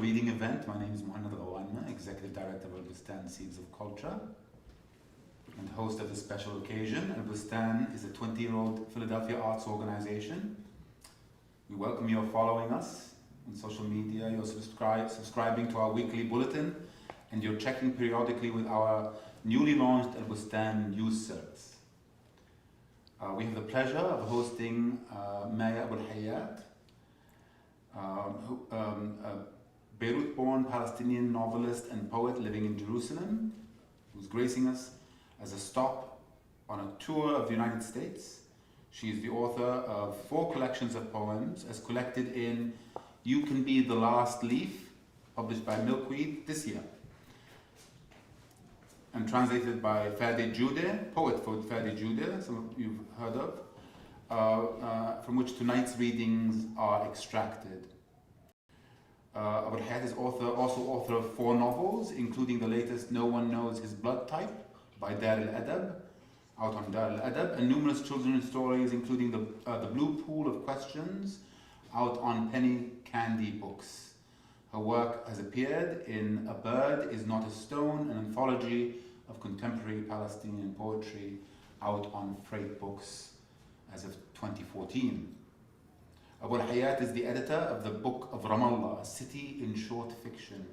reading event. My name is Muhannad Ghawanna, Executive Director of Al-Bustan Seeds of Culture and host of this special occasion. Al-Bustan is a 20-year-old Philadelphia arts organization. We welcome you following us on social media, you're subscribing to our weekly bulletin, and you're checking periodically with our newly launched Al-Bustan news service. We have the pleasure of hosting Abu Al-Hyatt, a Beirut-born Palestinian novelist and poet living in Jerusalem, who's gracing us as a stop on a tour of the United States. She is the author of 4 collections of poems as collected in You Can Be the Last Leaf, published by Milkweed this year, and translated by Fady Joudah, poet for Fady Joudah, some of you've heard of, from which tonight's readings are extracted. Abu Al-Hyatt is also author of 4 novels, including the latest No One Knows His Blood Type by Dar al-Adab, out on Dar al-Adab, and numerous children's stories, including the Blue Pool of Questions, out on Penny Candy Books. Her work has appeared in A Bird Is Not a Stone, an anthology of contemporary Palestinian poetry, out on Freight Books as of 2014. Abu Al-Hyatt is the editor of the Book of Ramallah, a city in short fiction,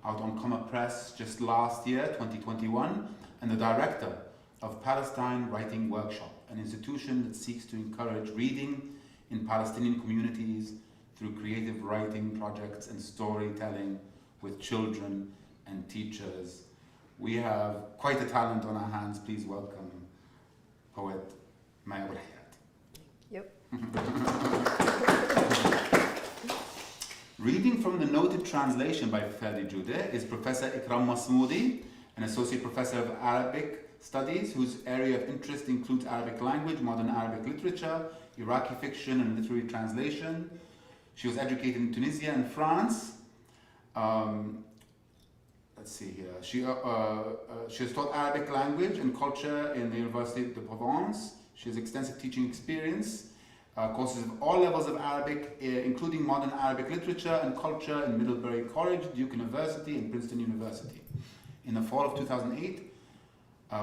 out on Comma Press just last year, 2021, and the director of Palestine Writing Workshop, an institution that seeks to encourage reading in Palestinian communities through creative writing projects and storytelling with children and teachers. We have quite a talent on our hands. Please welcome poet Abu Al-Hyatt. Yep. Reading from the noted translation by Fady Joudah is Professor Ikram Masmoudi, an associate professor of Arabic studies whose area of interest includes Arabic language, modern Arabic literature, Iraqi fiction and literary translation. She was educated in Tunisia and France. Let's see here. She has taught Arabic language and culture in the University de Provence. She has extensive teaching experience, courses of all levels of Arabic, including modern Arabic literature and culture in Middlebury College, Duke University, and Princeton University. In the fall of 2008,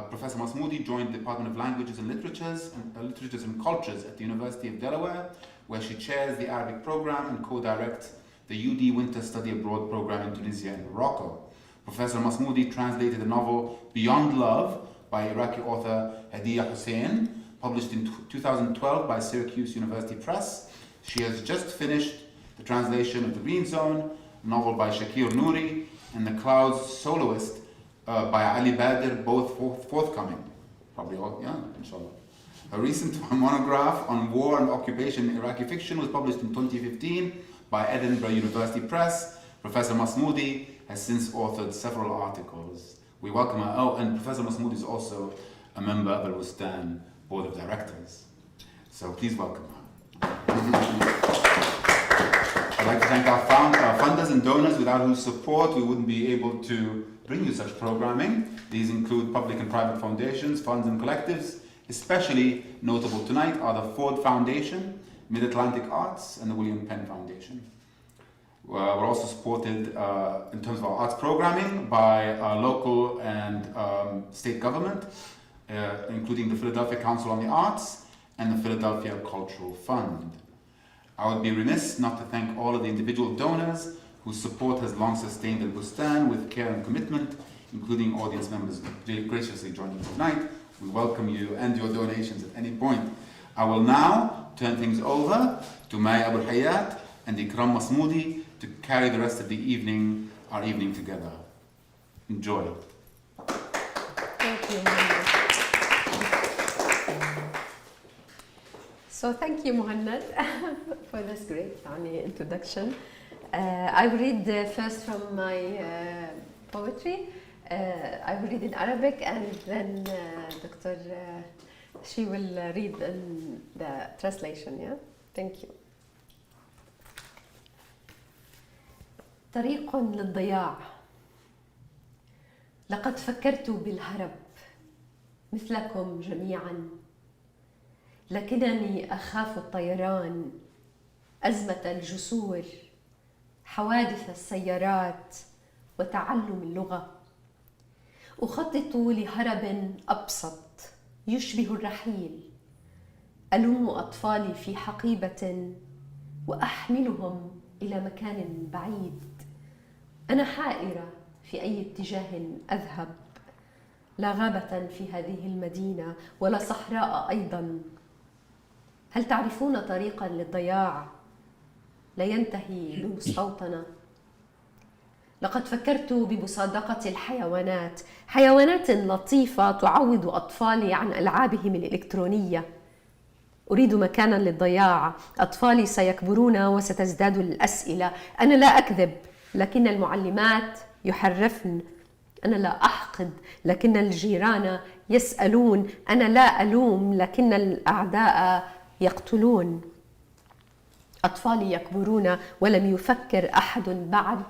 Professor Masmoudi joined the Department of Languages and Literatures and Cultures at the University of Delaware, where she chairs the Arabic program and co-directs the UD Winter Study Abroad program in Tunisia and Morocco. Professor Masmoudi translated the novel Beyond Love by Iraqi author Hadiya Hussein, published in 2012 by Syracuse University Press. She has just finished the translation of The Green Zone, a novel by Shakir Nouri, and The Clouds Soloist by Ali Bader, both forthcoming. Probably all, yeah, inshallah. A recent monograph on war and occupation in Iraqi fiction was published in 2015 by Edinburgh University Press. Professor Masmoudi has since authored several articles. We welcome her. Oh, and Professor Masmoudi is also a member of Al-Bustan Board of Directors. So please welcome her. I'd like to thank our funders and donors, without whose support we wouldn't be able to bring you such programming. These include public and private foundations, funds and collectives. Especially notable tonight are the Ford Foundation, Mid-Atlantic Arts, and the William Penn Foundation. We're also supported in terms of our arts programming by local and state government, including the Philadelphia Council on the Arts and the Philadelphia Cultural Fund. I would be remiss not to thank all of the individual donors whose support has long sustained Al-Bustan with care and commitment, including audience members graciously joining us tonight. We welcome you and your donations at any point. I will now turn things over to Abu Al-Hyatt and Ikram Masmoudi to carry the rest of the evening, our evening together. Enjoy. Thank you. So thank you, Muhannad, for this great introduction. I will read first from my poetry. I will read in Arabic, and then Dr. She will read in the translation. Yeah, thank you. طريق للضياع. لقد فكرت بالهرب مثلكم جميعا، لكنني أخاف الطيران، أزمة الجسور، حوادث السيارات وتعلم اللغة. أخطط لهرب أبسط يشبه الرحيل، ألم أطفالي في حقيبة وأحملهم إلى مكان بعيد. أنا حائرة في أي اتجاه أذهب، لا غابة في هذه المدينة ولا صحراء أيضا. هل تعرفون طريقا للضياع لا ينتهي بمستوطنة؟ لقد فكرت بمصادقة الحيوانات، حيوانات لطيفة تعوض أطفالي عن ألعابهم الإلكترونية. أريد مكانا للضياع، أطفالي سيكبرون وستزداد الأسئلة. أنا لا أكذب لكن المعلمات يحرفن، أنا لا أحقد لكن الجيران يسألون، أنا لا ألوم لكن الأعداء يقتلون. أطفالي يكبرون ولم يفكر أحد بعد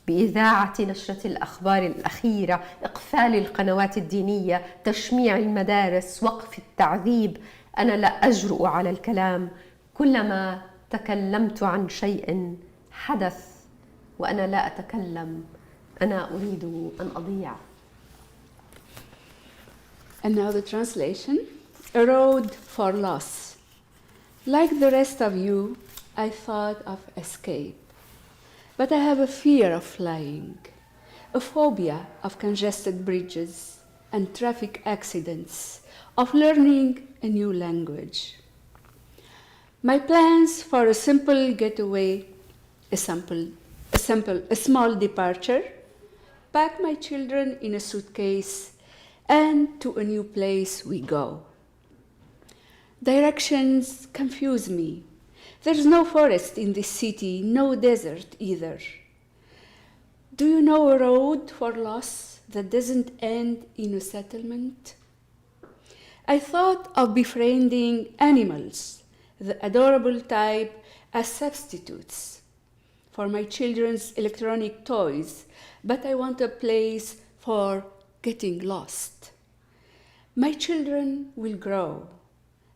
بإذاعة نشرة الأخبار الأخيرة، إقفال القنوات الدينية، تشميع المدارس، وقف التعذيب. أنا لا أجرؤ على الكلام، كلما تكلمت عن شيء حدث وأنا لا أتكلم. أنا أريد أن أضيع. And now the translation. A road for loss. Like the rest of you, I thought of escape. But I have a fear of flying, a phobia of congested bridges and traffic accidents, of learning a new language. My plans for a simple getaway, a small departure, pack my children in a suitcase, and to a new place we go. Directions confuse me. There's no forest in this city, no desert either. Do you know a road for loss that doesn't end in a settlement? I thought of befriending animals, the adorable type, as substitutes for my children's electronic toys, but I want a place for getting lost. My children will grow,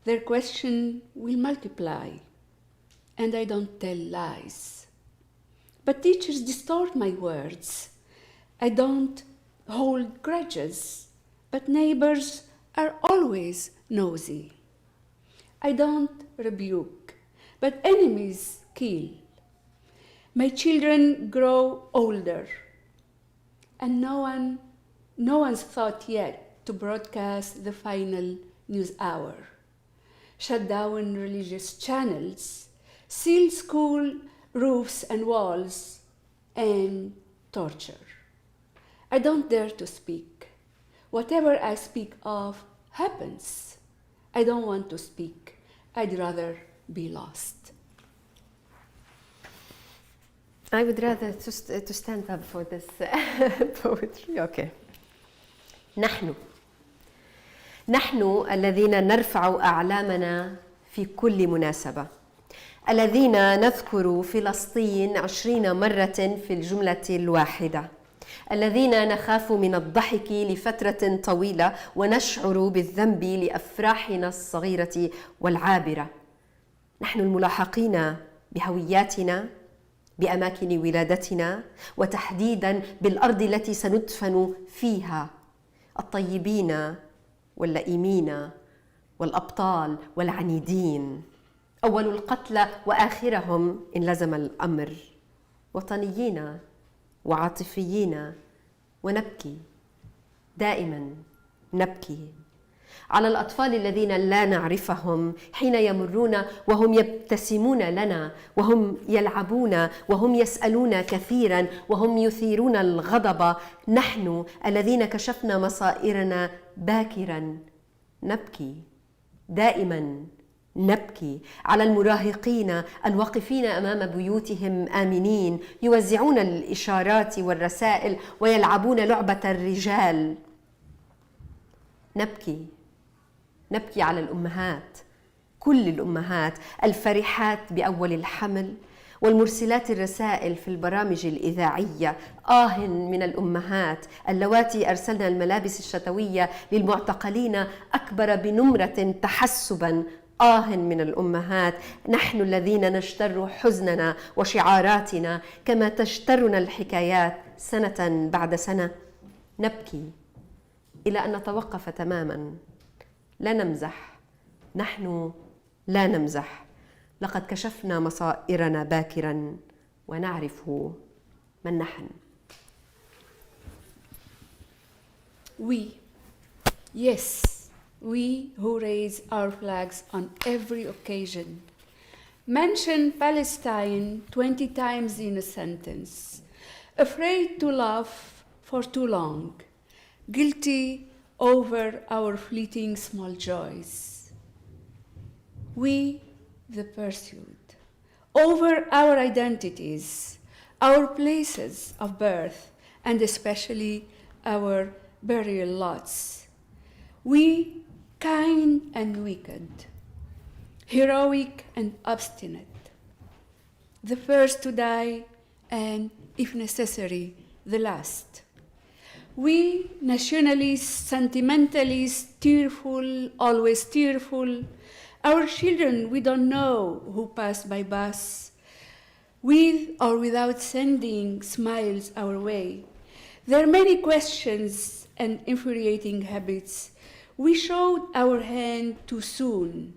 their question will multiply, and I don't tell lies. But teachers distort my words. I don't hold grudges, but neighbors are always nosy. I don't rebuke, but enemies kill. My children grow older, and no one's thought yet to broadcast the final news hour, shut down religious channels, seal school roofs and walls, and torture. I don't dare to speak. Whatever I speak of happens. I don't want to speak. I'd rather be lost. I would rather to stand up for this poetry. Okay. نحن الذين نرفع أعلامنا في كل مناسبة، الذين نذكر فلسطين 20 مرة في الجملة الواحدة، الذين نخاف من الضحك لفترة طويلة ونشعر بالذنب لأفراحنا الصغيرة والعابرة. نحن الملاحقين بهوياتنا، بأماكن ولادتنا، وتحديداً بالأرض التي سندفن فيها، الطيبين واللئيمين والأبطال والعنيدين، أول القتلى وآخرهم إن لزم الأمر، وطنيين وعاطفيين، ونبكي دائما، نبكي على الأطفال الذين لا نعرفهم حين يمرون وهم يبتسمون لنا، وهم يلعبون، وهم يسألون كثيرا، وهم يثيرون الغضب. نحن الذين كشفنا مصائرنا باكرا، نبكي دائما، نبكي على المراهقين الواقفين أمام بيوتهم آمنين، يوزعون الإشارات والرسائل ويلعبون لعبة الرجال. نبكي على الأمهات، كل الأمهات الفرحات بأول الحمل والمرسلات الرسائل في البرامج الإذاعية. من الأمهات اللواتي أرسلن الملابس الشتوية للمعتقلين أكبر بنمرة تحسبا. من الأمهات، نحن الذين نجتر حزننا وشعاراتنا كما تجترنا الحكايات سنة بعد سنة. نبكي إلى أن نتوقف تماما. لا نمزح، نحن لا نمزح. لقد كشفنا مصائرنا باكرا ونعرف من نحن. We, yes, we who raise our flags on every occasion, mention Palestine 20 times in a sentence, afraid to laugh for too long, guilty over our fleeting small joys. We, the pursued, over our identities, our places of birth, and especially our burial lots. We, kind and wicked, heroic and obstinate, the first to die and, if necessary, the last. We, nationalists, sentimentalists, tearful, always tearful, our children we don't know who passed by bus, with or without sending smiles our way. There are many questions and infuriating habits. We showed our hand too soon,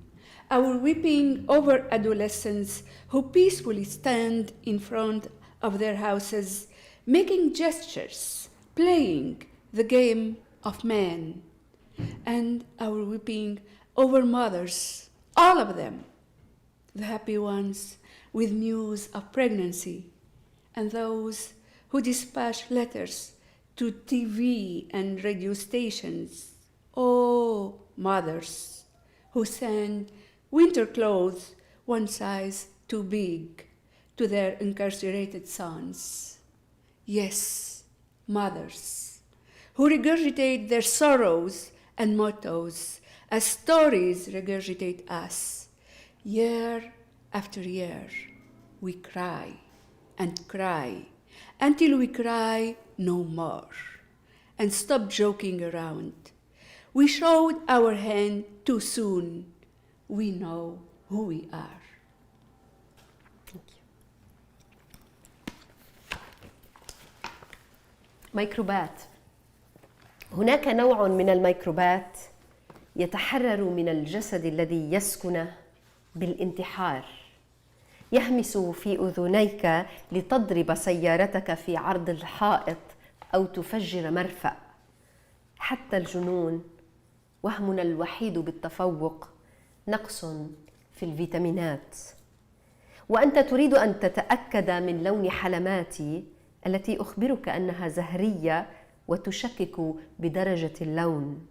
our weeping over adolescents who peacefully stand in front of their houses, making gestures, playing the game of man, and our weeping over mothers, all of them, the happy ones with news of pregnancy, and those who dispatch letters to TV and radio stations. Oh, mothers who send winter clothes one size too big to their incarcerated sons. Yes, mothers who regurgitate their sorrows and mottos as stories regurgitate us. Year after year, we cry and cry until we cry no more and stop joking around. We showed our hand too soon. We know who we are. Thank you. ميكروبات. هناك نوع من الميكروبات يتحرر من الجسد الذي يسكن بالانتحار، يهمس في أذنيك لتضرب سيارتك في عرض الحائط أو تفجر مرفأ. حتى الجنون، وهمنا الوحيد بالتفوق، نقص في الفيتامينات. وأنت تريد أن تتأكد من لون حلماتي التي أخبرك أنها زهرية وتشكك بدرجة اللون.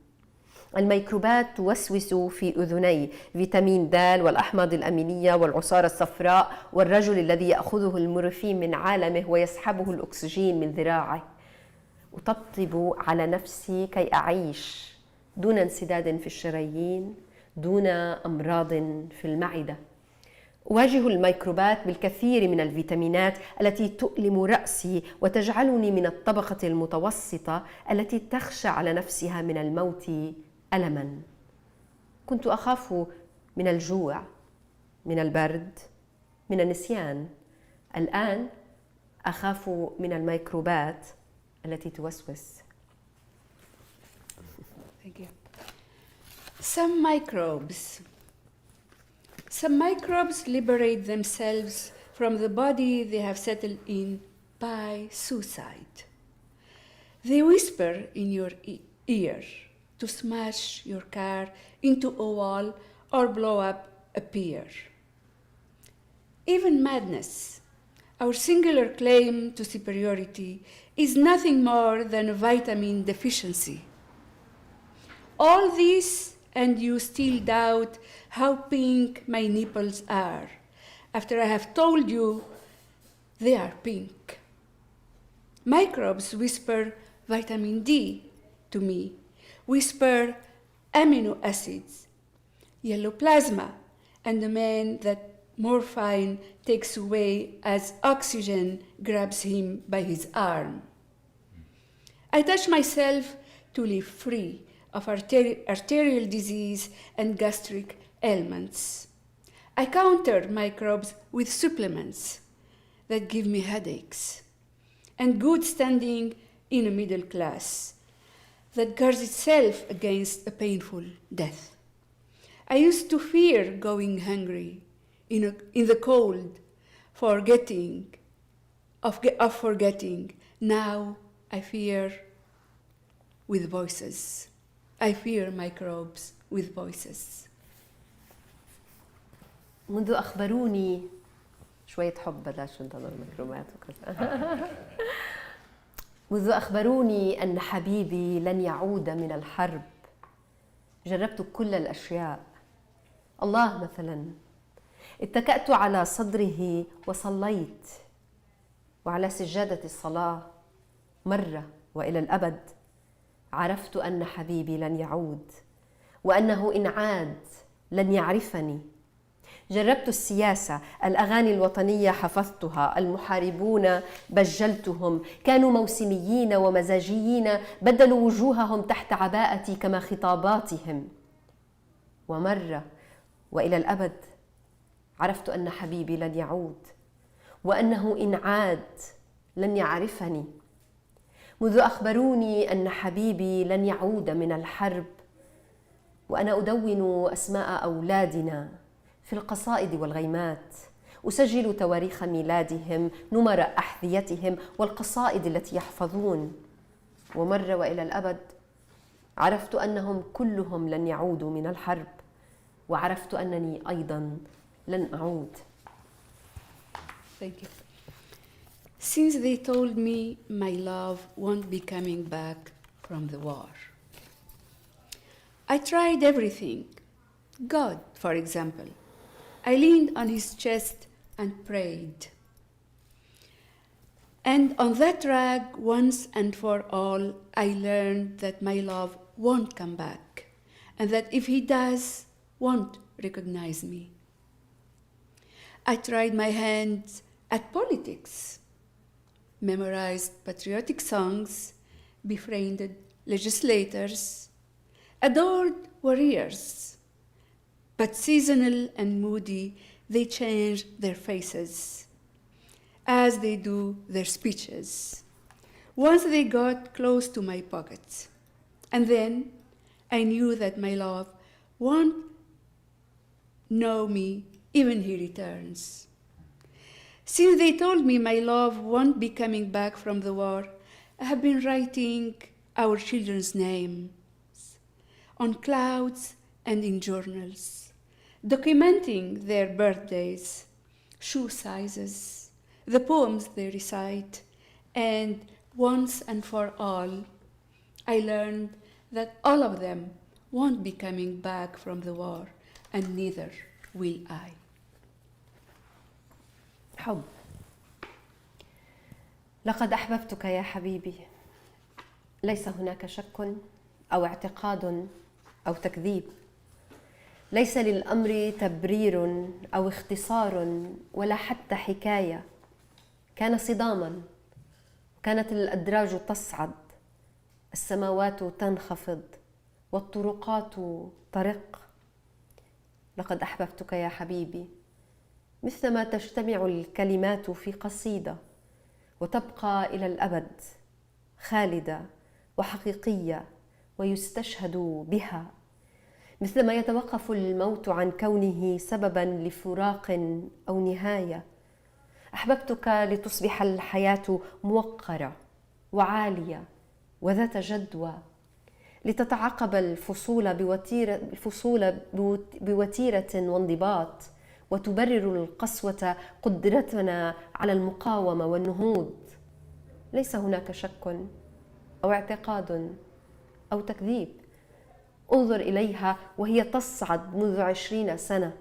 الميكروبات توسوس في أذني فيتامين د والأحماض الأمينية والعصارة الصفراء والرجل الذي يأخذه المورفين من عالمه ويسحبه الأكسجين من ذراعه. أطبطب على نفسي كي أعيش دون انسداد في الشرايين، دون أمراض في المعدة. أواجه الميكروبات بالكثير من الفيتامينات التي تؤلم رأسي وتجعلني من الطبقة المتوسطة التي تخشى على نفسها من الموت ألماً. كنت أخاف من الجوع، من البرد، من النسيان. الآن أخاف من الميكروبات التي توسوس. Thank you. Some microbes liberate themselves from the body they have settled in by suicide. They whisper in your ear to smash your car into a wall or blow up a pier. Even madness, our singular claim to superiority, is nothing more than a vitamin deficiency. All this, and you still doubt how pink my nipples are, after I have told you they are pink. Microbes whisper vitamin D to me, whisper amino acids, yellow plasma, and the man that morphine takes away as oxygen grabs him by his arm. I touch myself to live free of arterial disease and gastric ailments. I counter microbes with supplements that give me headaches, and good standing in a middle class that guards itself against a painful death. I used to fear going hungry in the cold, forgetting. Now I fear with voices. I fear microbes with voices. منذ أخبروني شوية حب بلاش ننتظر الميكروبات وكذا. منذ أخبروني أن حبيبي لن يعود من الحرب جربت كل الأشياء. الله مثلا اتكأت على صدره وصليت، وعلى سجادة الصلاة مرة وإلى الأبد عرفت أن حبيبي لن يعود، وأنه إن عاد لن يعرفني. جربت السياسة، الأغاني الوطنية حفظتها، المحاربون بجلتهم، كانوا موسميين ومزاجيين بدلوا وجوههم تحت عباءتي كما خطاباتهم. ومرة وإلى الأبد عرفت أن حبيبي لن يعود، وأنه إن عاد لن يعرفني. منذ أخبروني أن حبيبي لن يعود من الحرب وأنا أدون أسماء أولادنا في القصائد والغيمات، أسجل تواريخ ميلادهم، نمر أحذيتهم والقصائد التي يحفظون. ومرة وإلى الأبد عرفت أنهم كلهم لن يعودوا من الحرب، وعرفت أنني أيضا لن أعود. Thank you. Since they told me my love won't be coming back from the war, I tried everything. God, for example. I leaned on his chest and prayed. And on that rag, once and for all, I learned that my love won't come back, and that if he does, won't recognize me. I tried my hands at politics, memorized patriotic songs, befriended legislators, adored warriors. But seasonal and moody, they change their faces, as they do their speeches. Once they got close to my pockets, and then I knew that my love won't know me even he returns. Since they told me my love won't be coming back from the war, I have been writing our children's names on clouds and in journals, documenting their birthdays, shoe sizes, the poems they recite, and once and for all, I learned that all of them won't be coming back from the war, and neither will I. حب. لقد أحببتك يا حبيبي. ليس هناك شك أو اعتقاد أو تكذيب. ليس للأمر تبرير أو اختصار ولا حتى حكاية. كان صداما، كانت الأدراج تصعد، السماوات تنخفض والطرقات ترق. لقد أحببتك يا حبيبي، مثلما تجتمع الكلمات في قصيدة وتبقى إلى الأبد خالدة وحقيقية ويستشهد بها، مثلما يتوقف الموت عن كونه سبباً لفراق أو نهاية. أحببتك لتصبح الحياة موقرة وعالية وذات جدوى، لتتعقب الفصول بوتيرة وانضباط، وتبرر القسوة قدرتنا على المقاومة والنهوض. ليس هناك شك أو اعتقاد أو تكذيب. انظر إليها وهي تصعد منذ 20 سنة،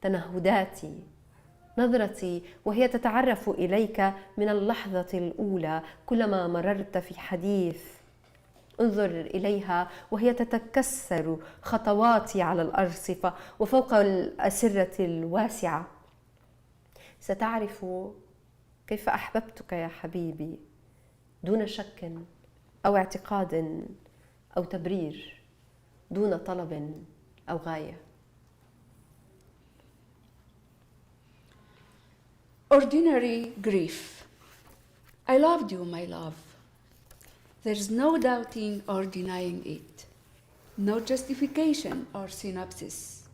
تنهداتي، نظرتي وهي تتعرف إليك من اللحظة الأولى كلما مررت في حديث. انظر إليها وهي تتكسر خطواتي على الأرصفة وفوق الأسرة الواسعة. ستعرف كيف أحببتك يا حبيبي دون شك أو اعتقاد أو تبرير، دون طلب أو غاية. ordinary grief. I loved you, my love. There's no doubting or denying it. No justification or synopsis.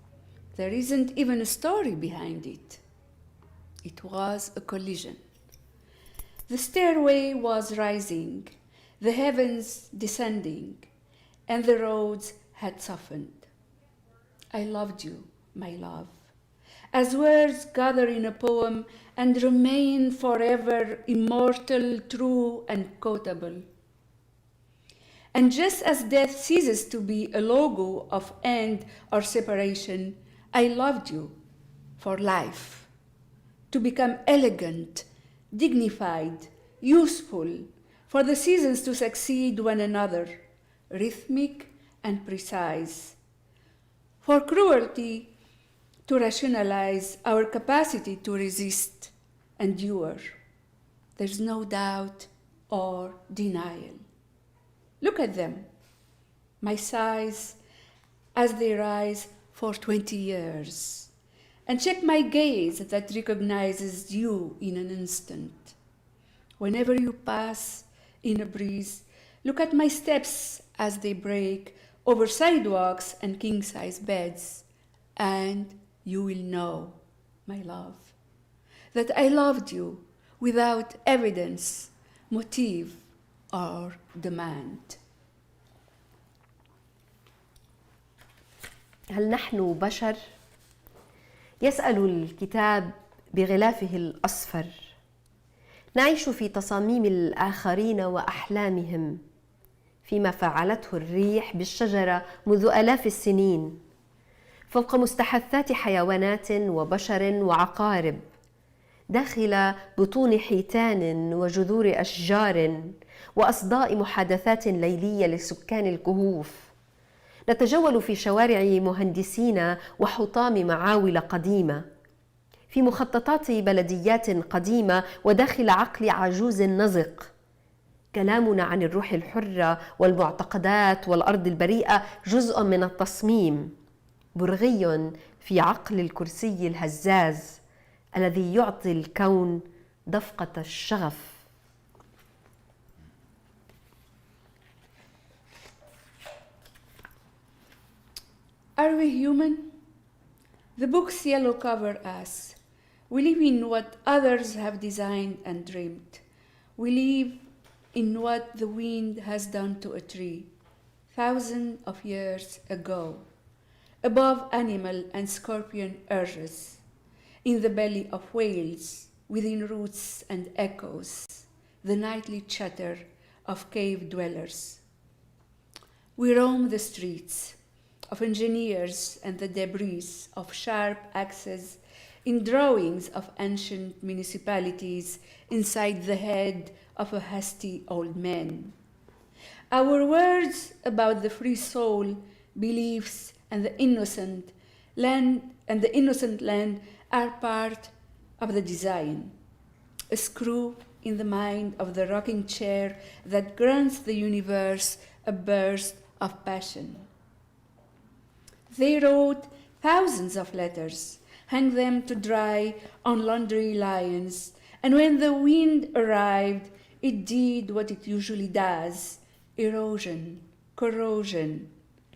There isn't even a story behind it. It was a collision. The stairway was rising, the heavens descending, and the roads had softened. I loved you, my love, as words gather in a poem and remain forever immortal, true, and quotable. And just as death ceases to be a logo of end or separation, I loved you for life, to become elegant, dignified, useful, for the seasons to succeed one another, rhythmic and precise, for cruelty to rationalize our capacity to resist, endure. There's no doubt or denial. Look at them, my sighs as they rise for 20 years, and check my gaze that recognizes you in an instant. Whenever you pass in a breeze, look at my steps as they break over sidewalks and king-size beds, and you will know, my love, that I loved you without evidence, motive, or demand. هل نحن بشر؟ يسأل الكتاب بغلافه الأصفر. نعيش في تصاميم الآخرين وأحلامهم، فيما فعلته الريح بالشجرة منذ آلاف السنين، فوق مستحثات حيوانات وبشر وعقارب، داخل بطون حيتان وجذور أشجار وأصداء محادثات ليلية لسكان الكهوف. نتجول في شوارع مهندسين وحطام معاول قديمة، في مخططات بلديات قديمة وداخل عقل عجوز نزق. كلامنا عن الروح الحرة والمعتقدات والأرض البريئة جزء من التصميم، برغي في عقل الكرسي الهزاز الذي يعطي الكون دفقة الشغف. Are we human? The book's yellow cover asks. We live in what others have designed and dreamed. We live in what the wind has done to a tree thousands of years ago, above animal and scorpion urges, in the belly of whales, within roots and echoes, the nightly chatter of cave dwellers. We roam the streets of engineers and the debris of sharp axes in drawings of ancient municipalities inside the head of a hasty old man. Our words about the free soul, beliefs, and the innocent land are part of the design, a screw in the mind of the rocking chair that grants the universe a burst of passion. They wrote thousands of letters, hung them to dry on laundry lines, and when the wind arrived, it did what it usually does: erosion, corrosion,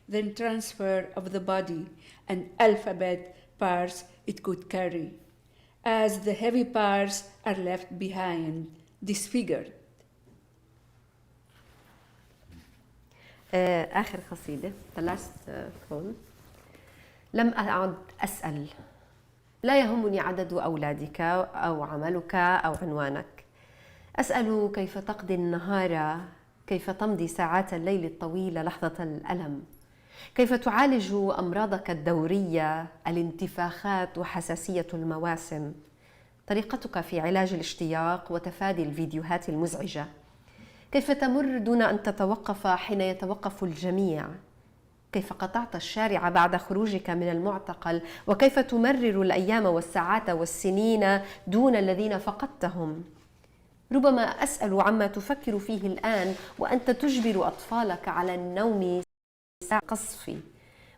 then transfer of the body and alphabet parts it could carry, as the heavy parts are left behind, disfigured. آخر قصيدة, the last poem. لم أعد أسأل، لا يهمني عدد أولادك أو عملك أو عنوانك. أسأل كيف تقضي النهار، كيف تمضي ساعات الليل الطويلة لحظة الألم، كيف تعالج أمراضك الدورية، الانتفاخات وحساسية المواسم، طريقتك في علاج الاشتياق وتفادي الفيديوهات المزعجة، كيف تمر دون أن تتوقف حين يتوقف الجميع، كيف قطعت الشارع بعد خروجك من المعتقل، وكيف تمرر الأيام والساعات والسنين دون الذين فقدتهم. ربما أسأل عما تفكر فيه الآن وأنت تجبر أطفالك على النوم ساعة قصفي،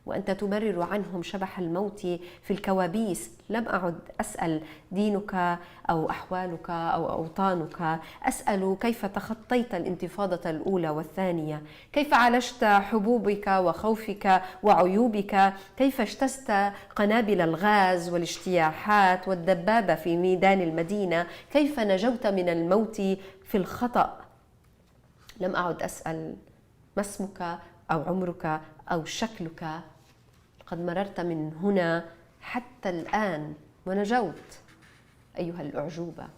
وأنت تمرر عنهم شبح الموت في الكوابيس. لم أعد أسأل دينك أو أحوالك أو أوطانك، أسأل كيف تخطيت الانتفاضة الأولى والثانية، كيف عالجت حبوبك وخوفك وعيوبك، كيف اجتزت قنابل الغاز والاجتياحات والدبابة في ميدان المدينة، كيف نجوت من الموت في الخطأ. لم أعد أسأل ما اسمك أو عمرك أو شكلك، قد مررت من هنا حتى الآن ونجوت أيها الأعجوبة.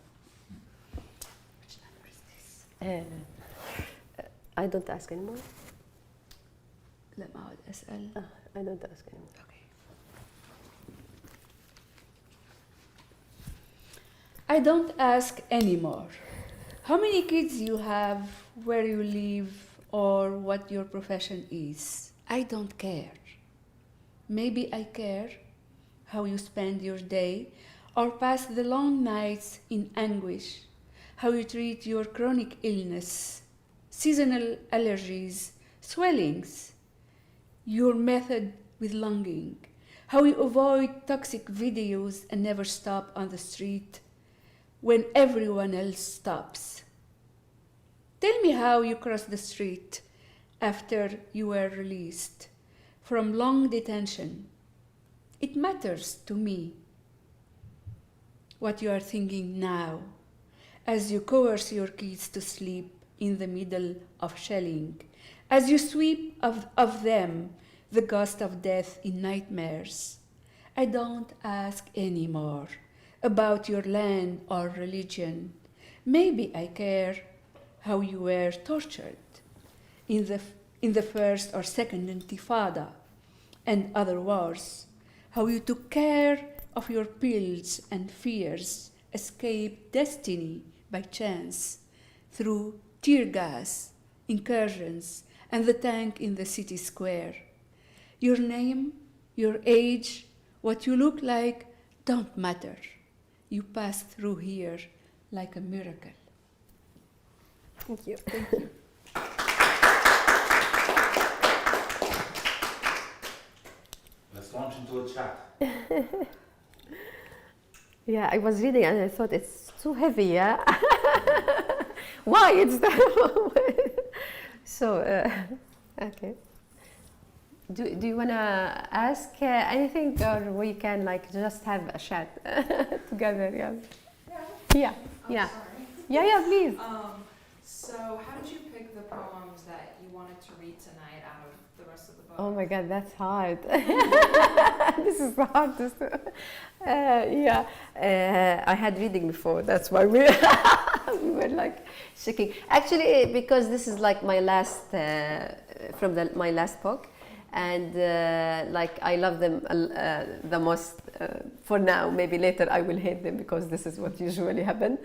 I don't ask anymore. لم أعد أسأل. I don't ask anymore. Okay. I don't ask anymore. How many kids you have, where you live, or what your profession is? I don't care. Maybe I care how you spend your day or pass the long nights in anguish, how you treat your chronic illness, seasonal allergies, swellings, your method with longing, how you avoid toxic videos and never stop on the street when everyone else stops. Tell me how you crossed the street after you were released from long detention. It matters to me what you are thinking now as you coerce your kids to sleep in the middle of shelling, as you sweep of them the ghost of death in nightmares. I don't ask anymore about your land or religion. Maybe I care how you were tortured in the first or second Intifada and other wars, how you took care of your pills and fears, escaped destiny by chance through tear gas, incursions, and the tank in the city square. Your name, your age, what you look like don't matter. You passed through here like a miracle. Thank you. Thank you. Let's launch into a chat. Yeah, I was reading and I thought it's too heavy, yeah? Why it's that? So, okay. Do you want to ask anything, or we can like just have a chat together? Yeah. Yeah. Yeah. Sorry. Yeah. Please. So how did you pick the poems that you wanted to read tonight out of the rest of the book? Oh my God, that's hard. This is the hardest. Yeah. I had reading before. That's why we we were like shaking. Actually, because this is like my last from my last book. And like I love them the most for now. Maybe later I will hate them because this is what usually happens.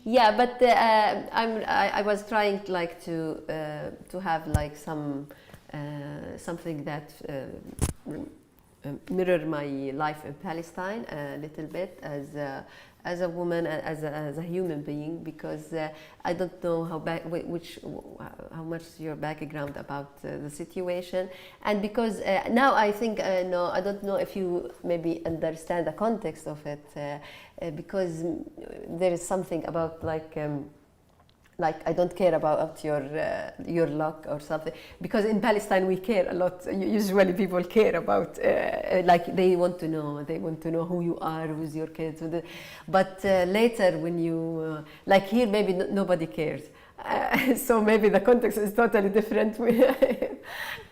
Yeah, but I was trying like to have like something that mirror my life in Palestine a little bit as a woman, as a human being, because I don't know how much your background about the situation, and because now I think no, I don't know if you maybe understand the context of it, because there is something about like I don't care about your luck or something, because in Palestine we care a lot. Usually people care about like they want to know who you are, who's your kids. But later when you like here, maybe nobody cares. So maybe the context is totally different.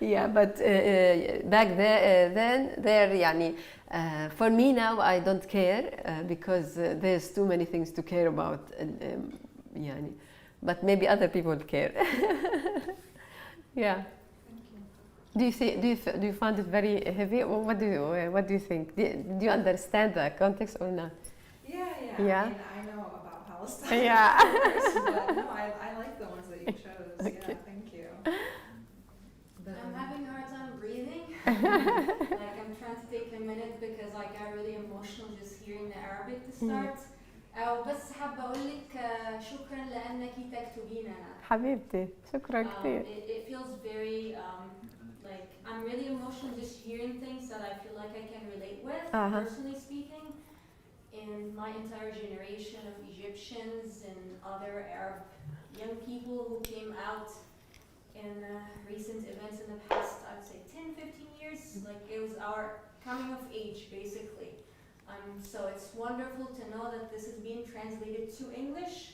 Yeah, but back then يعني for me now I don't care because there's too many things to care about. يعني. But maybe other people care. Yeah. Thank you. Do you find it very heavy? Or what do you think? Do you understand the context or not? Yeah. Yeah. I mean, I know about Palestine. Yeah. Of course, but no, I like the ones that you chose. Okay. Yeah, thank you. I'm having a hard time breathing. Like I'm trying to take a minute because I got really emotional just hearing the Arabic to start. وبس حابة أقول لك شكرا لأنك تكتبيننا. حبيبتي شكرا كثير. It feels very hearing things that I feel like I can relate with, personally speaking. In my entire generation of Egyptians and other Arab young people who came out in recent events in the past, I'd say 10, 15 years, like it was our coming of age, basically. So it's wonderful to know that this is being translated to English.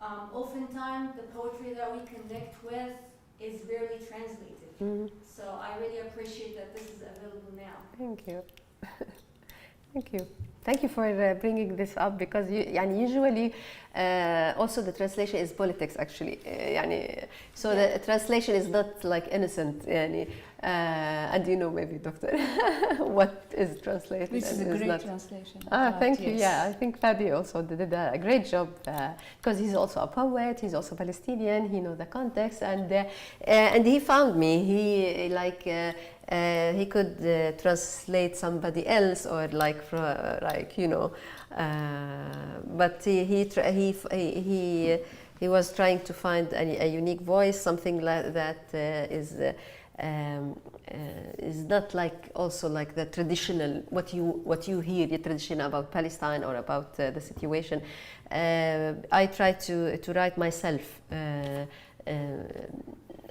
Oftentimes, the poetry that we connect with is rarely translated. So I really appreciate that this is available now. Thank you. Thank you. Thank you for bringing this up, because usually also the translation is politics actually. So the translation is not like innocent. And you know, maybe Doctor, what is translated? This is a great not translation. Thank you. Yes. Yeah, I think Fady also did a great job, because he's also a poet. He's also Palestinian. He knows the context, and he found me. He he could translate somebody else, or but he was trying to find a unique voice, something like that is not like also like the traditional what you hear the tradition about Palestine or about the situation. I try to write myself.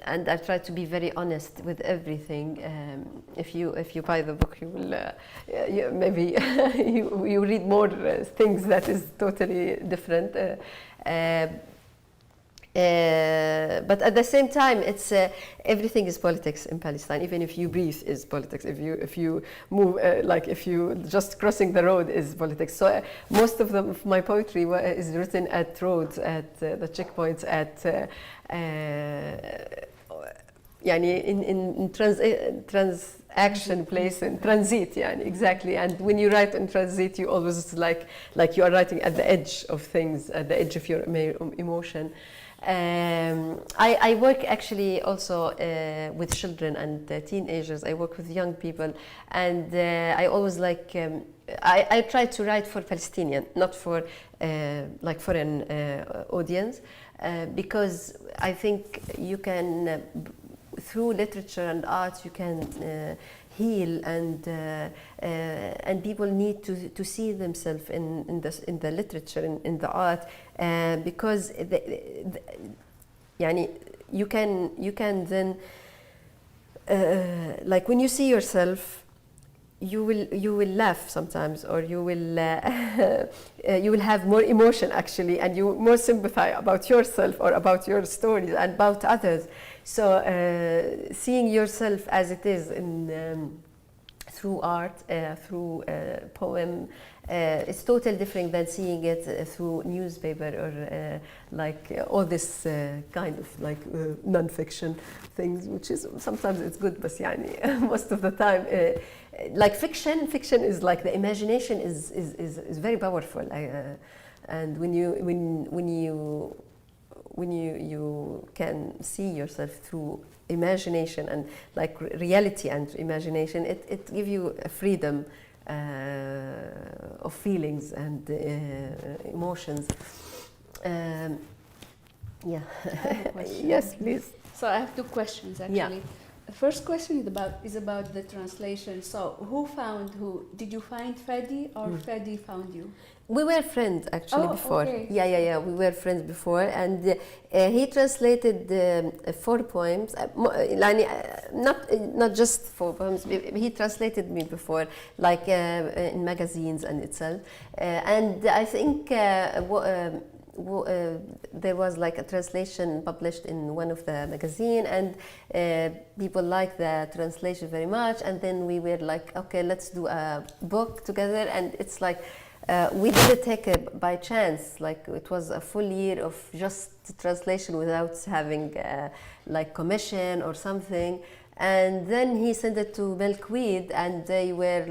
And I try to be very honest with everything. If you buy the book, you will maybe you read more things that is totally different. But at the same time, it's everything is politics in Palestine. Even if you breathe, is politics. If you move, if you just crossing the road, is politics. So most of my poetry is written at roads, at the checkpoints, at in transaction place, in transit, exactly. And when you write in transit, you always like you are writing at the edge of things, at the edge of your emotion. I work actually also with children and teenagers. I work with young people, and I always I try to write for Palestinian, not for foreign audience, because I think you can through literature and art you can heal, and people need to see themselves in the literature, in the art, because you can then when you see yourself, you will laugh sometimes, or you will have more emotion actually, and you more sympathize about yourself or about your stories and about others. So seeing yourself as it is through art, through poem, it's totally different than seeing it through newspaper or all this kind of non-fiction things, which is sometimes it's good, but most of the time, fiction is like the imagination is very powerful, and when you can see yourself through imagination and reality and imagination, it gives you a freedom of feelings and emotions. Yeah. Yes, please. So I have two questions actually. Yeah. The first question is about the translation. So who found who? Did you find Fady, or Fady found you? We were friends actually before. Okay. Yeah. We were friends before, and he translated 4 poems. Not just 4 poems. He translated me before, in magazines and itself. And I think there was a translation published in one of the magazine, and people liked the translation very much. And then we were okay, let's do a book together. And it's we didn't take it by chance. It was a full year of just translation without having commission or something. And then he sent it to Milkweed, and they were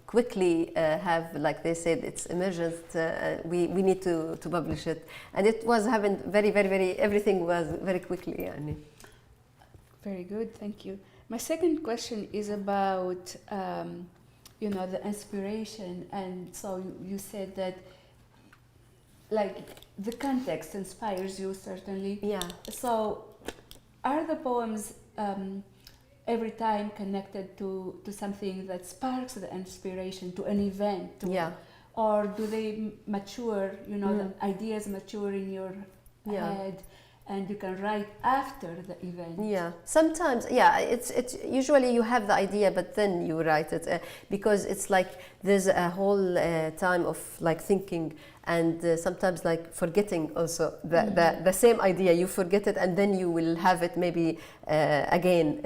quickly have, they said, it's emergent, we need to publish it. And it was happened very, very, very, everything was very quickly. Very good, thank you. My second question is about the inspiration. And so you said that the context inspires you, certainly. Yeah. So are the poems every time connected to something that sparks the inspiration, to an event? Yeah. Or do they mature, the ideas mature in your head and you can write after the event? Yeah, sometimes, it's usually you have the idea, but then you write it because it's like there's a whole time of like thinking and sometimes like forgetting also the same idea. You forget it and then you will have it maybe again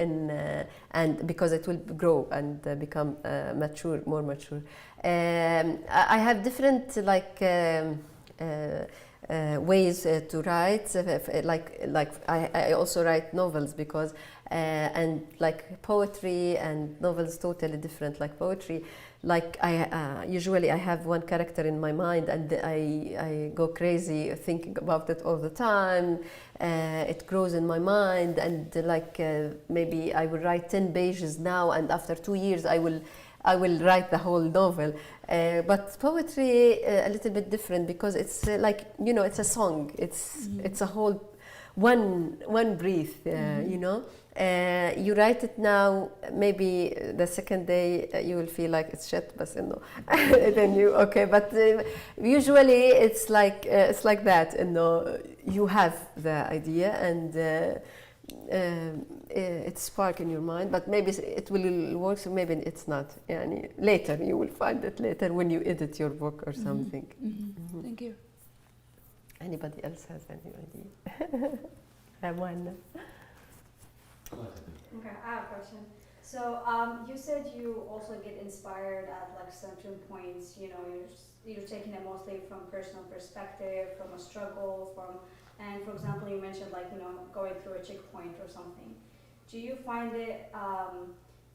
and because it will grow and become mature, more mature. I have different like ways to write, I also write novels because and like poetry and novels totally different. Like poetry, like usually I have one character in my mind and I go crazy thinking about it all the time. It grows in my mind and like maybe I will write 10 pages now and after 2 years I will write the whole novel. But poetry a little bit different because it's like it's a song. It's a whole one breath. You write it now. Maybe the second day you will feel like it's shit, but then you okay. But usually it's like that. You have the idea and. It's spark in your mind, but maybe it will work, so maybe it's not. Later you will find it later when you edit your book or something. Thank you. Anybody else has any idea? One. Okay, I have a question. So you said you also get inspired at like certain points. You're taking it mostly from personal perspective, from a struggle, and for example, you mentioned going through a checkpoint or something. Do you find it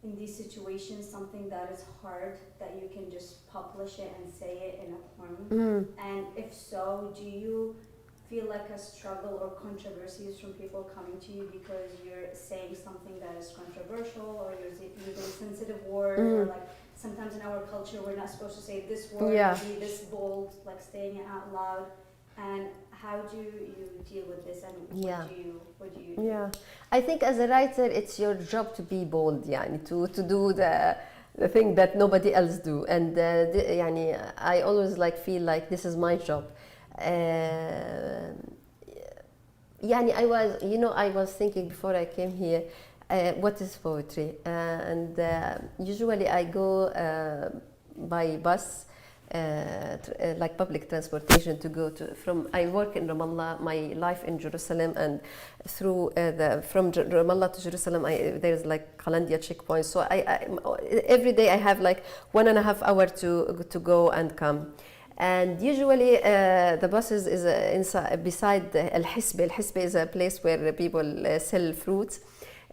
in these situations something that is hard that you can just publish it and say it in a poem? And if so, do you feel like a struggle or controversies from people coming to you because you're saying something that is controversial or you're using sensitive word or like sometimes in our culture we're not supposed to say this word, be this bold, like saying it out loud. And how do you deal with this and what do you do? Yeah, I think as a writer it's your job to be bold, to do the thing that nobody else do, and I always feel like this is my job. I was thinking before I came here, what is poetry? And usually I go by bus, like public transportation to go to. I work in Ramallah, my life in Jerusalem, and through from Ramallah to Jerusalem, there's like Qalandia checkpoint. So every day I have like 1.5 hours to go and come. And usually the buses is inside, beside Al-Hisba. Al-Hisba is a place where people sell fruits.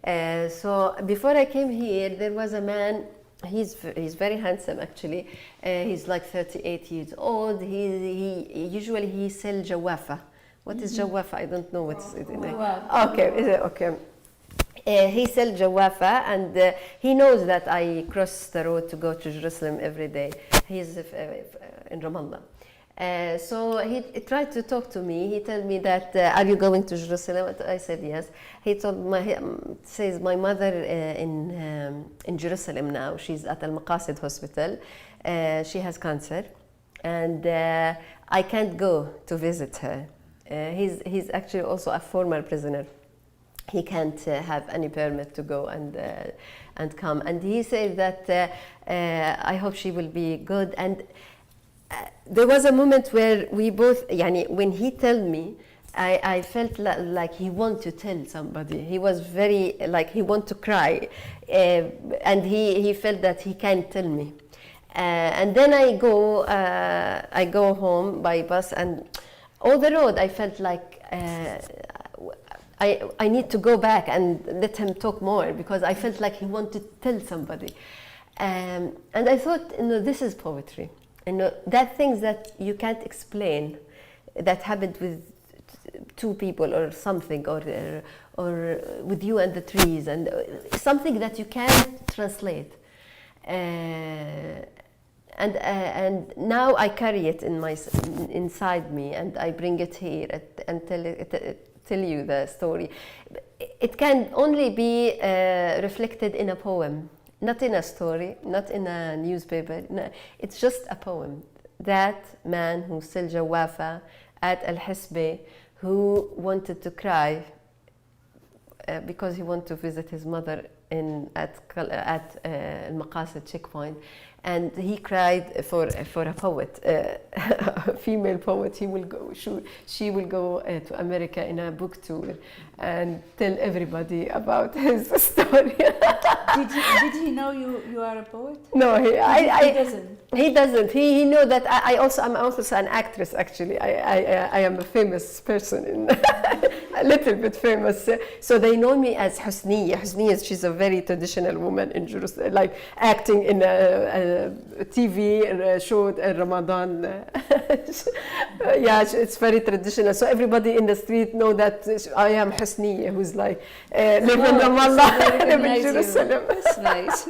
So before I came here, there was a man. He's very handsome actually. He's like 38 years old. He usually sells jawafa. What is jawafa? I don't know what's it. Okay, is it okay? He sells jawafa, and he knows that I cross the road to go to Jerusalem every day. He's in Ramallah. So he tried to talk to me. He told me that, are you going to Jerusalem? I said yes. He says my mother in Jerusalem now. She's at Al-Maqasid hospital. She has cancer, and I can't go to visit her. He's actually also a former prisoner. He can't have any permit to go and come. And he said that I hope she will be good. And there was a moment where we both, when he told me, I felt like he wanted to tell somebody. He was very, he wanted to cry. And he felt that he can't tell me. And then I go home by bus, and all the road I felt like I need to go back and let him talk more, because I felt like he wanted to tell somebody. And I thought, this is poetry. That things that you can't explain, that happened with two people or something, or with you and the trees, and something that you can't translate. And now I carry it inside me, and I bring it here and tell you the story. it can only be reflected in a poem, not in a story, not in a newspaper. No, it's just a poem. That man who still Jawafa at Al-Hisbe, who wanted to cry because he wanted to visit his mother at Al-Maqasid checkpoint, and he cried for a poet, a female poet. She will go to America in a book tour and tell everybody about his story. Did he know you are a poet? No, he doesn't. He doesn't. He know that I'm also an actress. Actually, I am a famous person, a little bit famous. So they know me as Husniya. Husniya, she's a very traditional woman in Jerusalem, like acting in a TV show in Ramadan. Yeah, it's very traditional. So everybody in the street know that I am Husniya, who's like live in Ramallah, live in Jerusalem. That's nice.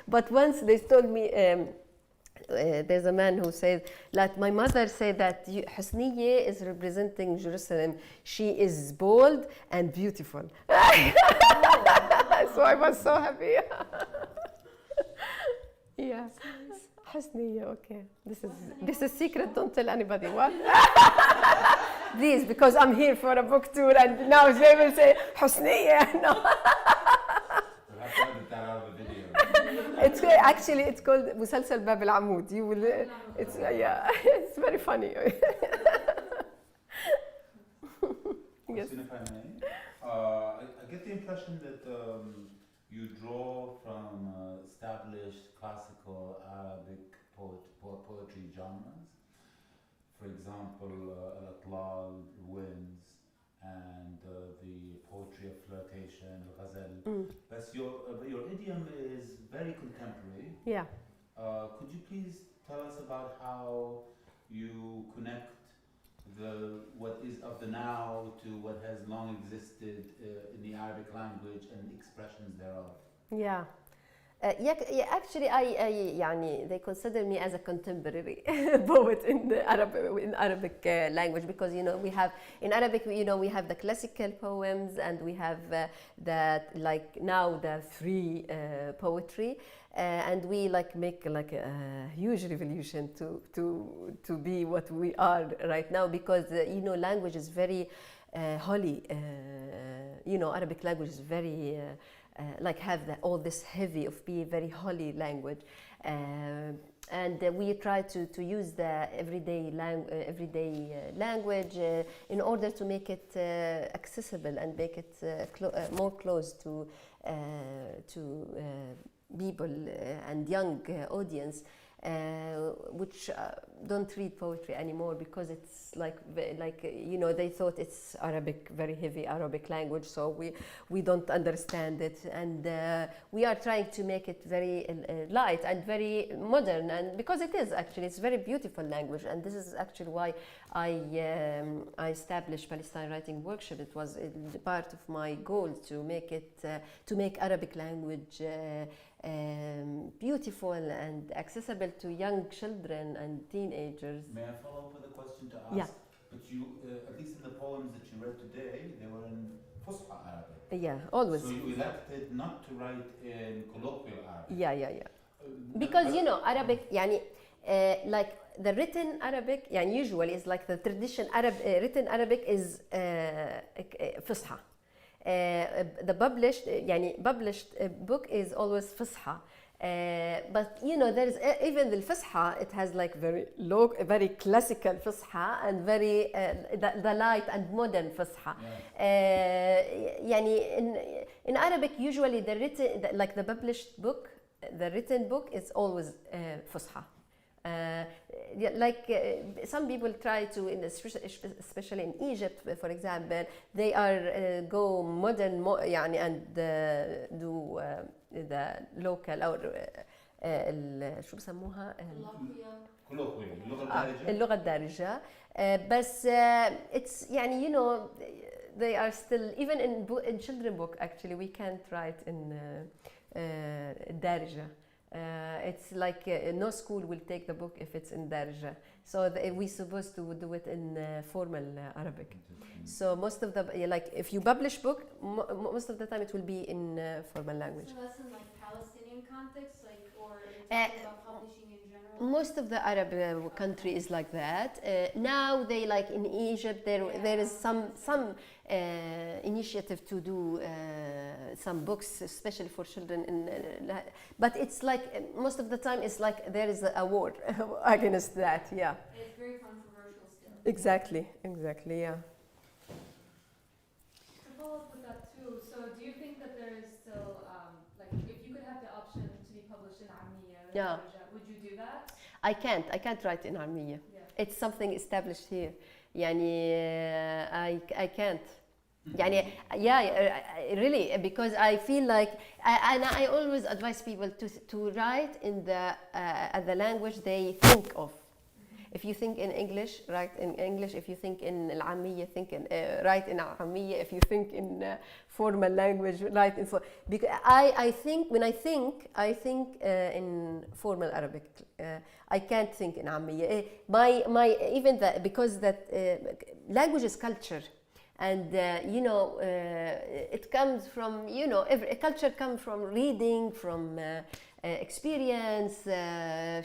But once they told me, there's a man who said that my mother said that Husniya is representing Jerusalem. She is bold and beautiful. So I was so happy. Yeah. Husniya, okay. This is secret. Don't tell anybody. What? Please, because I'm here for a book tour, and now they will say Husniya. No. We'll have to edit that out of the video. It's called مسلسل باب العمود. You will. It's yeah. It's very funny. Yes. If I may, I get the impression that you draw from established classical Arabic poetry genres. For example, Al-Atlal, Winds, and the poetry of flirtation, Ghazal. But your idiom is very contemporary. Yeah. Could you please tell us about how you connect what is of the now to what has long existed in the Arabic language and expressions thereof? Yeah. Actually, يعني they consider me as a contemporary poet in the Arabic language, because we have in Arabic we have the classical poems, and we have the free poetry, and we make a huge revolution to be what we are right now, because language is very holy. Arabic language is very have all this heavy of being very holy language, and we try to use the everyday language in order to make it accessible and make it more close to people and young audience, which don't read poetry anymore, because it's they thought it's Arabic, very heavy Arabic language, so we don't understand it, and we are trying to make it very light and very modern, and because it's very beautiful language, and this is actually why I established Palestine Writing Workshop. It was part of my goal to make Arabic language beautiful and accessible to young children and teenagers. May I follow up with a question to ask? Yeah. But you, at least in the poems that you read today, they were in Fusha Arabic. Yeah, always. So you elected not to write in colloquial Arabic. Yeah. Because Arabic, like the written Arabic, usually is like the tradition written Arabic is Fusha. The published book is always Fusha. But there is even the Fusha, it has very low, very classical Fusha, and very the light and modern Fusha. In Arabic, usually the published book, the written book is always Fusha. Some people try to, especially in Egypt, for example, they are go modern and do the local or شو بسموها اللغة الدارجة. بس it's they are still, even in children book, actually we can't write in الدارجة. It's like no school will take the book if it's in Darja. So we're supposed to do it in formal Arabic. So most of the, like if you publish book, most of the time it will be in formal language. So that's in like Palestinian context, like, or talking about publishing in general? Most of the Arab country is like that. Now they, like in Egypt, there is some initiative to do some books, especially for children. But it's like most of the time it's like there is a war against that. Yeah. It's very controversial still. Exactly. Yeah. To follow up with that too, so do you think that there is still, like, if you could have the option to be published in Ammiya, Yeah. would you do that? I can't write in Armenia. Yeah. It's something established here. يعني I can't. يعني really, because I feel like and I always advise people to write in the language they think of. If you think in English, write in English. If you think in Al-Ammiya, write in Ammiya. If you think in formal language, write in because I think when I think in formal Arabic. I can't think in Ammiya. My even that, because that language is culture. And it comes from, every culture comes from reading, from experience,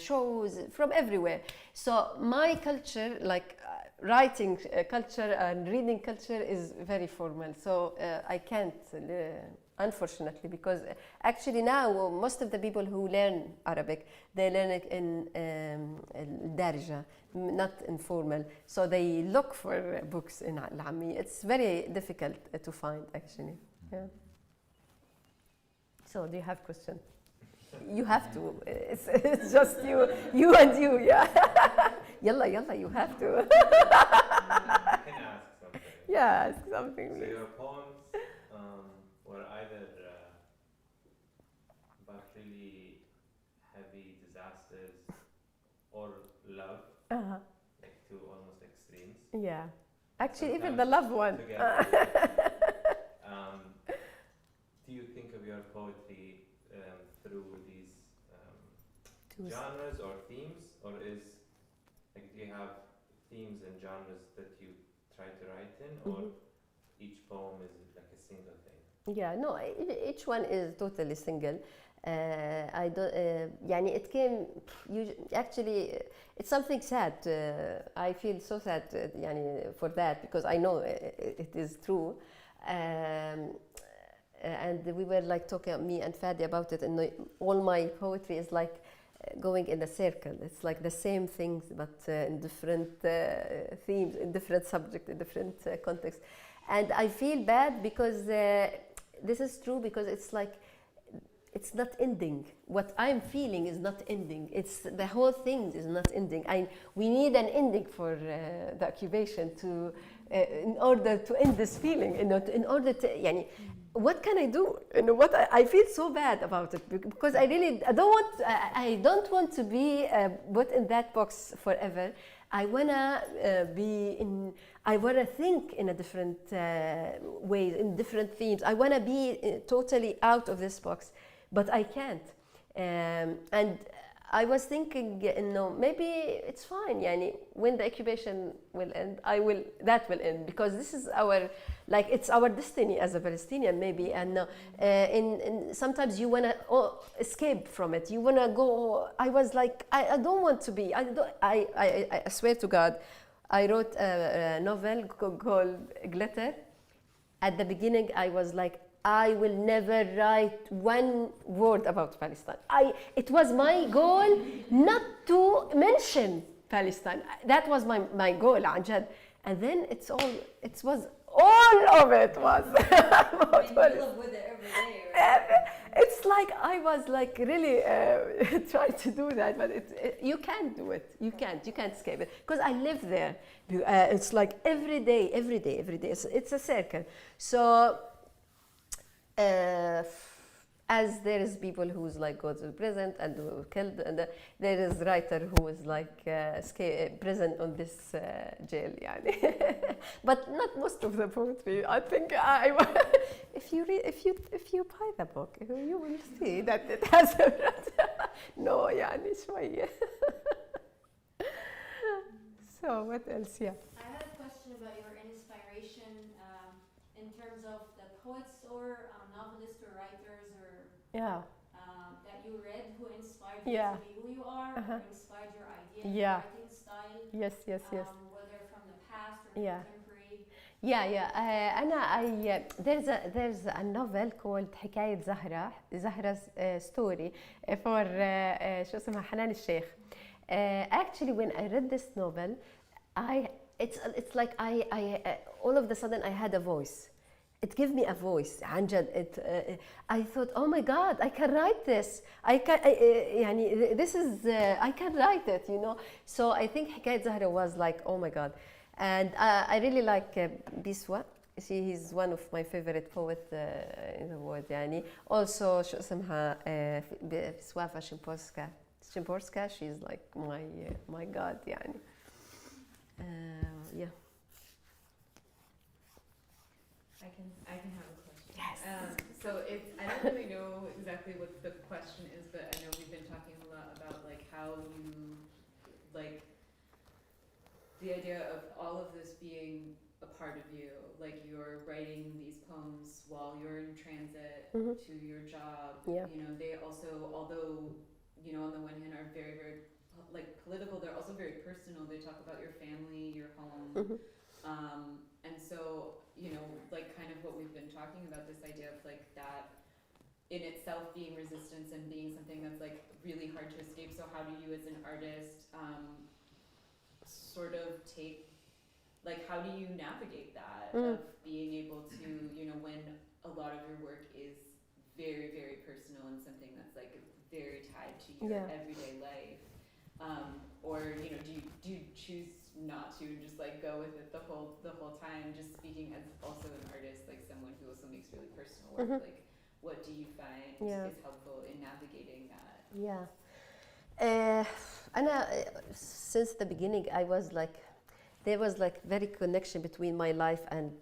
shows, from everywhere. So my culture, like writing culture and reading culture, is very formal. So I can't, unfortunately, because actually now most of the people who learn Arabic, they learn it in Darja, not informal. So they look for books in Al-Ammi. It's very difficult to find, actually. Yeah. So do you have questions? You have to. It's just you and you, yeah. Yalla, you have to. I can ask something. Yeah, ask something. So your poems were either about really heavy disasters or love, like two almost extremes. Yeah. Actually, even the love one. Together. Do you think of your poetry through these genres or themes, or do you have themes and genres that you try to write in, or each poem is like a single thing? Yeah, no, each one is totally single. I don't. يعني it came. Actually, it's something sad. I feel so sad. يعني for that, because I know it is true. And we were like talking, me and Fady, about it, and all my poetry is like going in a circle. It's like the same things, but in different themes, in different subjects, in different contexts. And I feel bad because this is true, because it's like it's not ending. What I'm feeling is not ending. It's the whole thing is not ending. We need an ending for the occupation to, in order to end this feeling. In order to, يعني, what can I do? What I feel so bad about it, because I don't want to be put in that box forever. I wanna I wanna think in a different ways, in different themes. I wanna be totally out of this box, but I can't. And I was thinking, maybe it's fine. Yani, when the occupation will end, that will end, because this is it's our destiny as a Palestinian, maybe. And sometimes you wanna escape from it. You wanna go. I was like, I don't want to be. I swear to God, I wrote a novel called Glitter. At the beginning, I was like, I will never write one word about Palestine. It was my goal not to mention Palestine. That was my goal, Anjad. And then all of it was about Palestine. You live with it every day, right? It's like I was like really trying to do that, but you can't do it. You can't escape it, because I live there. It's like every day. It's a circle. So as there is people who's like go to prison and were killed, and there is writer who is like prison on this jail, يعني. But not most of the poetry. I think if you buy the book, you will see that it has no, يعني شوية. So what else? Yeah. I had a question about your inspiration in terms of the poets or novelists or writers or Yeah. that you read who inspired you Yeah. to be who you are, or inspired your idea, Yeah. your writing style, Yes. whether from the past or Yeah. contemporary. There's a novel called حكاية Zahra's story for شو اسمها حنان الشيخ. Actually, when I read this novel, it's like I all of a sudden I had a voice. It gave me a voice. عن جد. I thought, oh my God, I can write this. يعني this is I can write it, you know. So I think حكاية زهرة was like, oh my God. And I really like Biswa. He's one of my favorite poets in the world. يعني. Also شو اسمها Wisława Szymborska. She's like my God. يعني. Yeah. I can have a question. Yes. So I don't really know exactly what the question is, but I know we've been talking a lot about like how you like the idea of all of this being a part of you, like you're writing these poems while you're in transit to your job. Yeah. You know, they also, although, you know, on the one hand are very, very like political, they're also very personal. They talk about your family, your home. And so, you know, like kind of what we've been talking about, this idea of like that in itself being resistance and being something that's like really hard to escape. So how do you as an artist sort of take, like how do you navigate that of being able to, you know, when a lot of your work is very, very personal and something that's like very tied to your everyday life? Or, you know, do you choose not to just like go with it the whole time? Just speaking as also an artist, like someone who also makes really personal work, like what do you find is helpful in navigating that? Yeah. Since the beginning, I was like, there was like very connection between my life and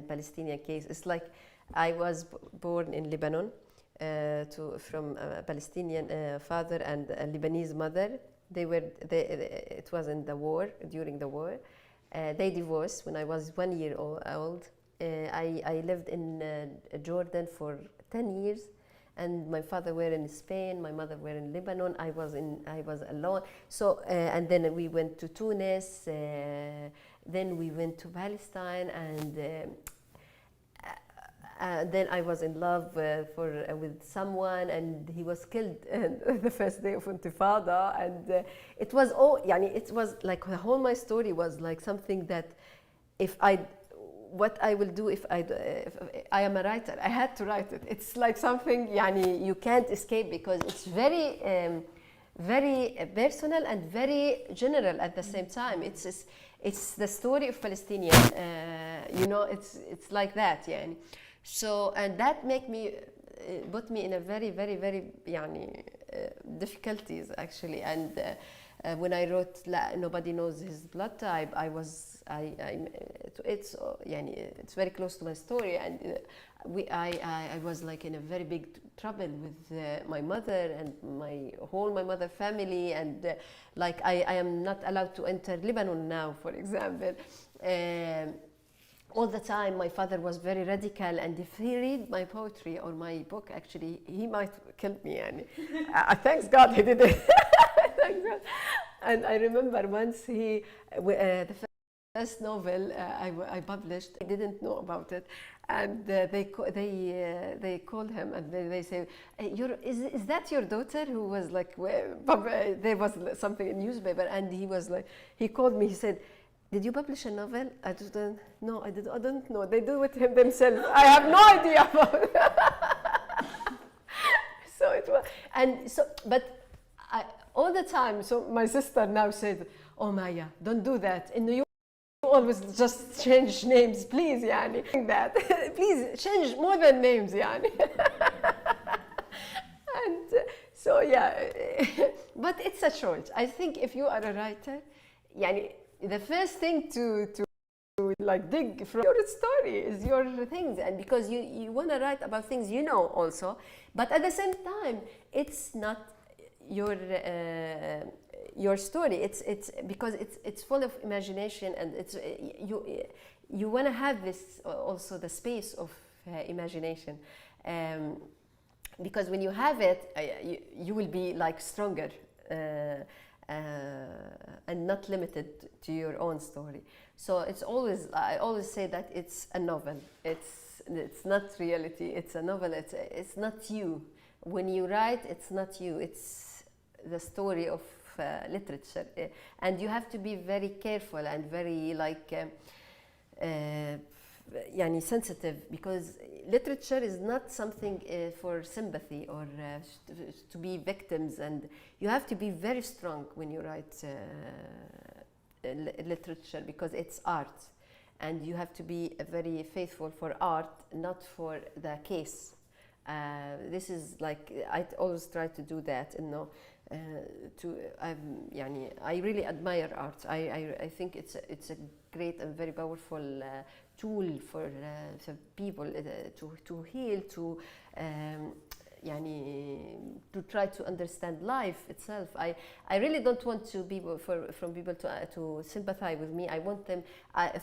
Palestinian case. It's like I was born in Lebanon from a Palestinian father and a Lebanese mother. It was in the war, during the war. They divorced when I was 1 year old. I lived in Jordan for 10 years, and my father were in Spain, my mother were in Lebanon. I was alone. So and then we went to Tunis. Then we went to Palestine, and then I was in love with someone, and he was killed the first day of Intifada, and it was it was like the whole my story was like something that what I will do if I am a writer, I had to write it. It's like something you can't escape because it's very very personal and very general at the same time. It's the story of Palestinian. You know, it's like that. يعني. So, and that put me in a very, very, very difficulties actually. And when I wrote Nobody Knows His Blood Type, it's very close to my story, and I was like in a very big trouble with my mother and my mother family, and like I am not allowed to enter Lebanon now, for example. All the time, my father was very radical, and if he read my poetry or my book, actually, he might kill me. Thanks God he did it. Thanks God. And I remember once the first novel I published, I didn't know about it, and they called him and they say, "Is that your daughter who was like?" There was something in newspaper, and he called me. He said, "Did you publish a novel?" I didn't. No, I don't know. They do it themselves. I have no idea about it. So it was, but all the time. So my sister now said, "Oh Maya, don't do that. In New York, you always just change names, please, يعني. That please change more than names, يعني." So yeah, but it's a choice. I think if you are a writer, يعني the first thing to like dig from your story is your things, and because you want to write about things you know also, but at the same time it's not your story. It's because it's full of imagination, and it's you want to have this also the space of imagination. Because when you have it, you will be like stronger and not limited to your own story. So it's always, I always say that it's a novel. It's not reality. It's a novel. It's not you. When you write, it's not you. It's the story of literature, and you have to be very careful and very like. يعني sensitive, because literature is not something for sympathy or to be victims, and you have to be very strong when you write literature, because it's art, and you have to be very faithful for art, not for the case. This is like, I always try to do that, you know. I really admire art. I think it's a great and very powerful tool for people to heal, to try to understand life itself. I really don't want to from people to sympathize with me. I want them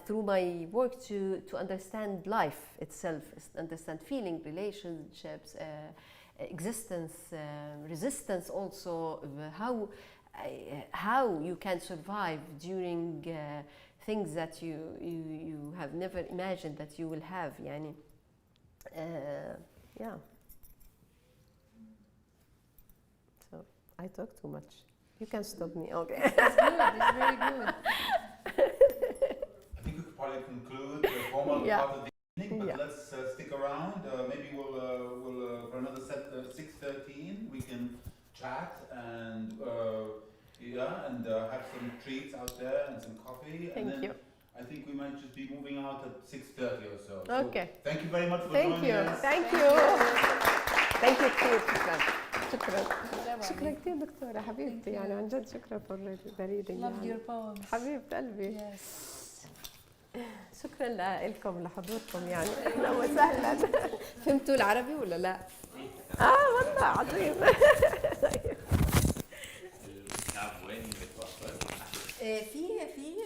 through my work to understand life itself, understand feeling, relationships, existence, resistance, also how you can survive during things that you have never imagined that you will have. Yeah. So I talk too much. You can stop me. Okay. It's good. It's very good. I think we could probably conclude the formal part of the evening, but let's stick around. Maybe we'll for another set 6:13 we can chat and have some treats out there and some coffee. Thank you. I think we might just be moving out at 6:30 or so. Okay. So thank you very much for joining us. Thank you. Thank you كثير. شكرا. شكرا كثير دكتورة حبيبتي، يعني عن جد شكرا for the reading. Loved your poems. حبيبة قلبي. Yes. شكرا لكم لحضوركم، يعني اهلا وسهلا. فهمتوا العربي ولا لا؟ والله عظيم. الكتاب وين متوفر؟ في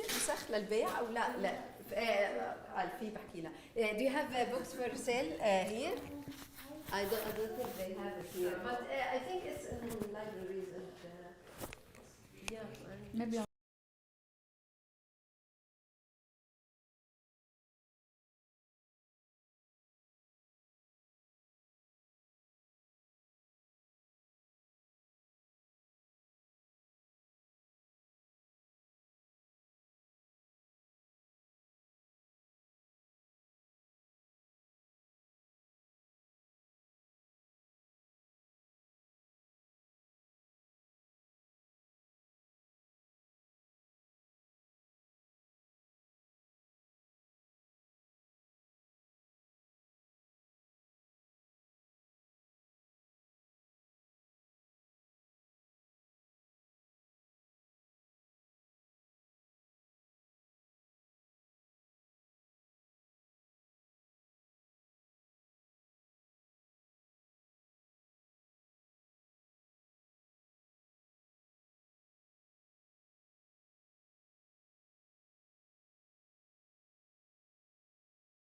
نسخ للبيع او لا في بحكي لها. Do you have books for sale here? I don't think they have it here, but I think it's in libraries and yeah. Maybe